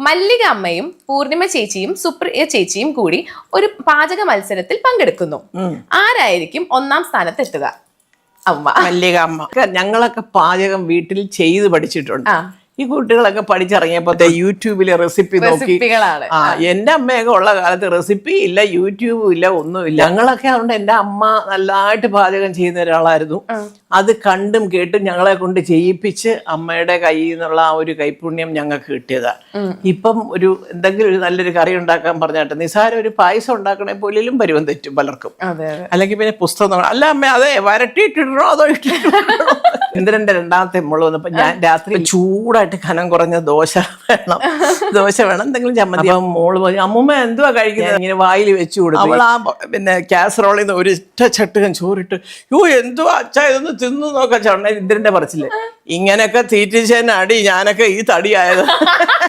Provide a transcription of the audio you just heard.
മല്ലിക അമ്മയും പൂർണിമ ചേച്ചിയും സുപ്രിയ ചേച്ചിയും കൂടി ഒരു പാചക മത്സരത്തിൽ പങ്കെടുക്കുന്നു. ആരായിരിക്കും 1-ാം സ്ഥാനത്ത് എത്തുക? അമ്മ. മല്ലിക അമ്മ. ഞങ്ങളൊക്കെ പാചകം വീട്ടിൽ ചെയ്ത് പഠിച്ചിട്ടുണ്ട്. ഈ കുട്ടികളൊക്കെ പഠിച്ചിറങ്ങിയപ്പോ യൂട്യൂബിലെ റെസിപ്പി നോക്കി. എന്റെ അമ്മയൊക്കെ ഉള്ള കാലത്ത് റെസിപ്പി ഇല്ല, യൂട്യൂബും ഇല്ല, ഒന്നുമില്ല. ഞങ്ങളൊക്കെ അതുകൊണ്ട് എന്റെ അമ്മ നല്ലതായിട്ട് പാചകം ചെയ്യുന്ന ഒരാളായിരുന്നു. അത് കണ്ടും കേട്ടും ഞങ്ങളെ കൊണ്ട് ചെയ്യിപ്പിച്ച് അമ്മയുടെ കയ്യിൽ നിന്നുള്ള ആ ഒരു കൈപുണ്യം ഞങ്ങൾക്ക് കിട്ടിയതാ. ഇപ്പം ഒരു എന്തെങ്കിലും ഒരു നല്ലൊരു കറി ഉണ്ടാക്കാൻ പറഞ്ഞാട്ടെ, നിസാരം ഒരു പായസം ഉണ്ടാക്കണേ പോലും പരുവം തെറ്റും പലർക്കും. അല്ലെങ്കിൽ പിന്നെ പുസ്തകം അല്ല അമ്മ അതെ വരട്ടിയിട്ടിടണോ അതോ ഇട്ടിട്ടോ. ഇന്ദ്രന്റെ 2ാമത്തെ മോള് വന്നപ്പോ ഞാൻ രാത്രി ചൂടായിട്ട് കനം കുറഞ്ഞ ദോശ വേണം എന്തെങ്കിലും ചമ്മന്തി. മോള് പോയി അമ്മൂമ്മ എന്തുവാ കഴിക്കുന്നത് ഇങ്ങനെ വായിൽ വെച്ചു കൊടുത്തു. അവൾ ആ പിന്നെ കാസറോളിൽ നിന്ന് ഒരു ചട്ടുകൻ ചോറിട്ട് എന്തുവാ അച്ഛാ ഇതൊന്ന് തിന്നു നോക്കാൻ ചോണ്ട. ഇന്ദ്രന്റെ പറച്ചില് ഇങ്ങനെയൊക്കെ തീറ്റിച്ചതിന് അടി ഞാനൊക്കെ ഈ തടിയായത്.